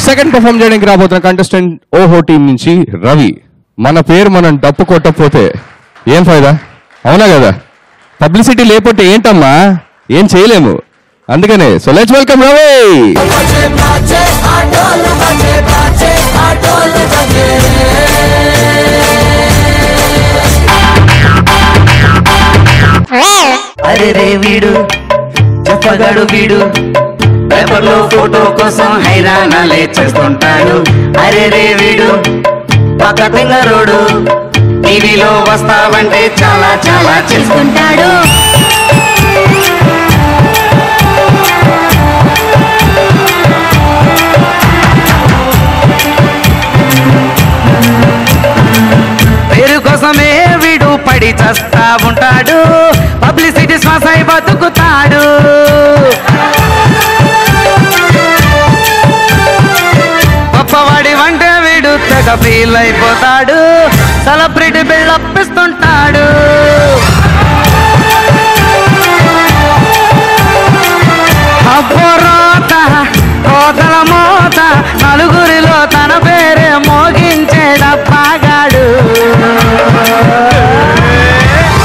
Second perform చేయడానికి రాబోతున్న contestant ఓహో టీం నుంచి రవి. మన పేరు మనం డప్పు కొట్టకపోతే ఏం ఫైదా, అవునా కదా? పబ్లిసిటీ లేకపోతే ఏంటమ్మా, ఏం చేయలేము. అందుకనే సో లెట్స్ వెల్కమ్ రవి. అరే రే వీడు చెప్పగాడు వీడు, పేపర్లో ఫోటో కోసం హైరాణాలే చేస్తుంటాడు. అరే రే వీడు పక్క తింగరోడు, టీవీలో వస్తావంటే చాలా చాలా చేసుకుంటాడు. పేరు కోసమే వీడు పడి చేస్తా ఉంటాడు, పబ్లిసిటీ శ్వాసై బతుకుతాడు. గొప్పవాడి వంటే వీడు తెగ ఫీల్ అయిపోతాడు, సెలబ్రిటీ బిల్డప్ ఇస్తుంటాడు. అబ్బోరోత కోతల మోత, నలుగురిలో తన పేరే మోగించేడప్పాగాడు.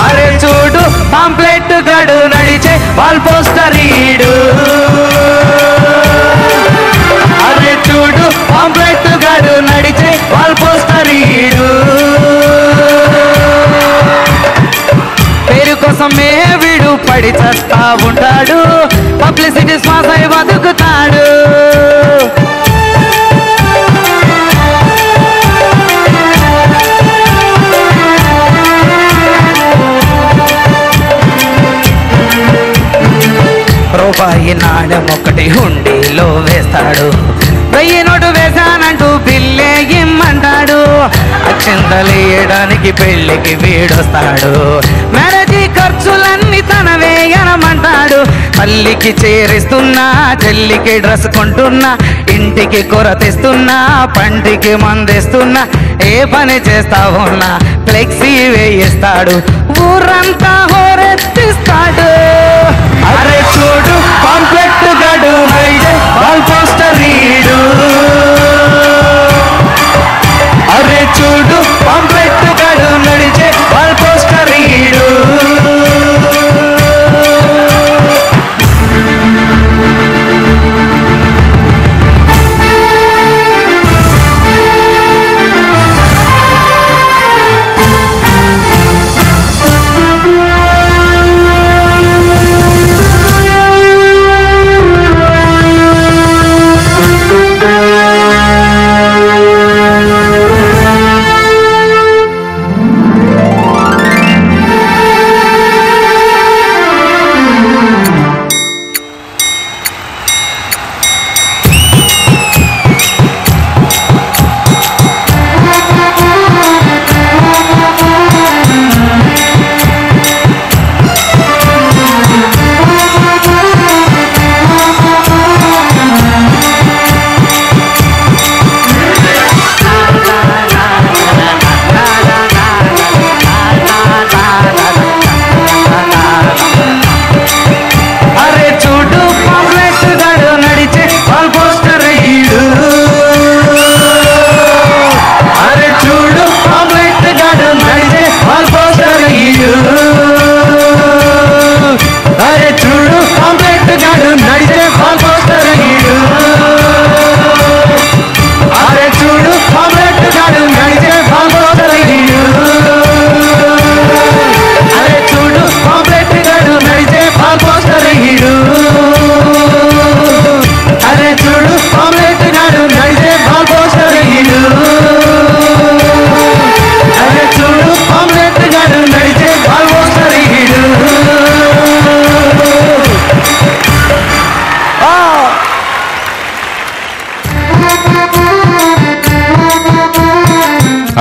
అరే చూడు పాంప్లెట్ గడు నడిచే వాల్ పోస్టర్ ఈడు. అరే చూడు పాంప్లెట్ గడు నడిచే వాల్ పోస్టర్ ఈడు. పేరు కోసమే వీడు పడి చేస్తా ఉంటాడు, పబ్లిసిటీ శ్వాసై బతుకుతాడు. రూపాయి నాణ్యం ఒకటి హుండీలో వేస్తాడు, 1000 నోటు వేశానంటూ బిల్లే ఇమ్మంటాడు. అక్షింతలేయడానికి పెళ్లికి వీడొస్తాడు, మ్యారేజీ ఖర్చులన్నీ తన వేయనమంటాడు. తల్లికి చేరిస్తున్నా, చెల్లికి డ్రెస్ కొంటున్నా, ఇంటికి కూర తెస్తున్నా, పంటికి మందేస్తున్నా, ఏ పని చేస్తా ఉన్నా ఫ్లెక్సీ వేయిస్తాడు, ఊరంతా హోరెత్తిస్తాడు. అరే చూడు పాంప్లెట్ గడు నైడే వాల్ పోస్టర్ రీడు. అరే చూడు పాంప్లెట్ గడు నడిచే వాల్ పోస్టర్ రీడు.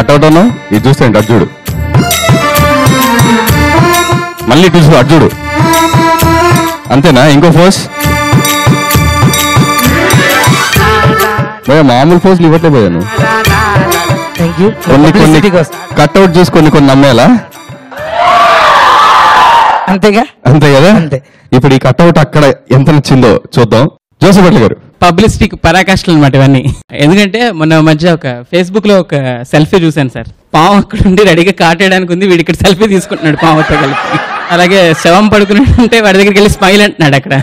అటవుతాను ఇది చూస్తాండి, అర్జుడు మళ్ళీ చూసు అర్జుడు అంతేనా? ఇంకో ఫోర్స్ మామూలు ఫోర్స్లు ఇవ్వట్లే పోయాను. కొన్ని కొన్ని కట్అవుట్ చూసి కొన్ని కొన్ని నమ్మేలా, అంతేగా? అంతే కదా. ఇప్పుడు ఈ కట్అవుట్ అక్కడ ఎంత నచ్చిందో చూద్దాం. జోసఫ్ భట్ల గారు. పబ్లిసిటీకి పరాకాష్ఠలు అనమాట ఇవన్నీ. ఎందుకంటే మొన్న మధ్య ఒక ఫేస్బుక్ లో ఒక సెల్ఫీ చూశాను సార్. పాము అక్కడ ఉండి రెడీగా కాటేయడానికి ఉంది, వీడి ఇక్కడ సెల్ఫీ తీసుకుంటున్నాడు పాముతో కలిపి. అలాగే శవం పడుకుని ఉంటే వాడి దగ్గరికి వెళ్ళి స్మైల్ అంటున్నాడు అక్కడ.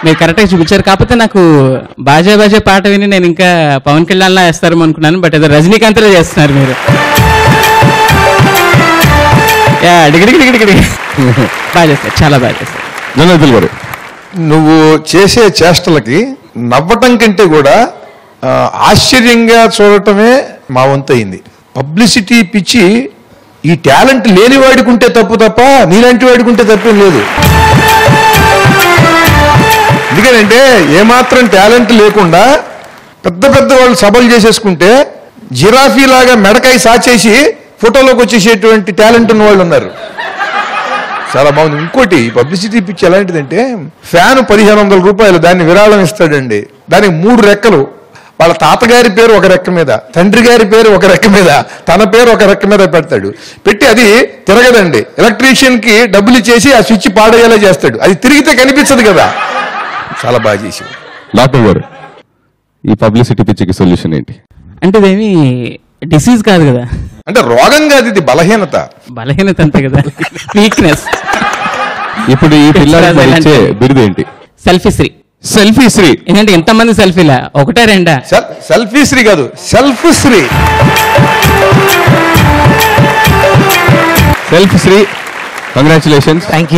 మీరు కరెక్ట్గా చూపించారు. కాకపోతే నాకు బాజా బాజా పాట విని నేను ఇంకా పవన్ కళ్యాణ్లా వేస్తారేమో అనుకున్నాను, బట్ ఏదో రజనీకాంత్లో చేస్తున్నారు మీరు. డిగిడిగిడిగిడిగిడి బాగా చేస్తారు, చాలా బాగా చేస్తారు. జనార్దన్ గారు, నువ్వు చేసే చేష్టలకి నవ్వటం కంటే కూడా ఆశ్చర్యంగా చూడటమే మా వంతయింది. పబ్లిసిటీ పిచ్చి ఈ టాలెంట్ లేని వాడికుంటే తప్పు తప్ప నీలాంటి వాడికుంటే తప్పేం లేదు. ఎందుకంటే ఏమాత్రం టాలెంట్ లేకుండా పెద్ద పెద్ద వాళ్ళు సభలు చేసేసుకుంటే జిరాఫీలాగా మెడకాయ సాచేసి ఫోటోలోకి వచ్చేసేటువంటి టాలెంట్ ఉన్న వాళ్ళు ఉన్నారు. చాలా బాగుంది. ఇంకోటి పబ్లిసిటీ పిచ్చి ఎలాంటిదంటే ఫ్యాన్ 1500 రూపాయలు దాన్ని విరాళం ఇస్తాడండి. దానికి 3 రెక్కలు. వాళ్ళ తాతగారి పేరు ఒక రెక్క మీద, తండ్రి గారి పేరు ఒక రెక్క మీద, తన పేరు ఒక రెక్క మీద పెడతాడు. పెట్టి అది తిరగదండి. ఎలక్ట్రీషియన్ కి డబ్బులు ఇచ్చేసి ఆ స్విచ్ పాడేలా చేస్తాడు. అది తిరిగితే కనిపించదు కదా. చాలా బాగా చేసి. డాక్టర్ గారు, ఈ పబ్లిసిటీ పిచ్చికి సొల్యూషన్ ఏంటి? అంటే ఇదేమి డిసీజ్ కాదు కదా, అంటే రోగం కాదు, ఇది బలహీనత. బలహీనత అంతే కదా, వీక్నెస్. ఇప్పుడు ఈ పిల్లలకి మరి ఇచ్చే బిరుదు ఏంటి? సెల్ఫీ శ్రీ. సెల్ఫీ శ్రీ. ఎందుకంటే ఎంతమంది సెల్ఫీలా, ఒకటా రెండా? సెల్ఫీ శ్రీ కాదు, self Shri. Self Shri, congratulations. Thank you.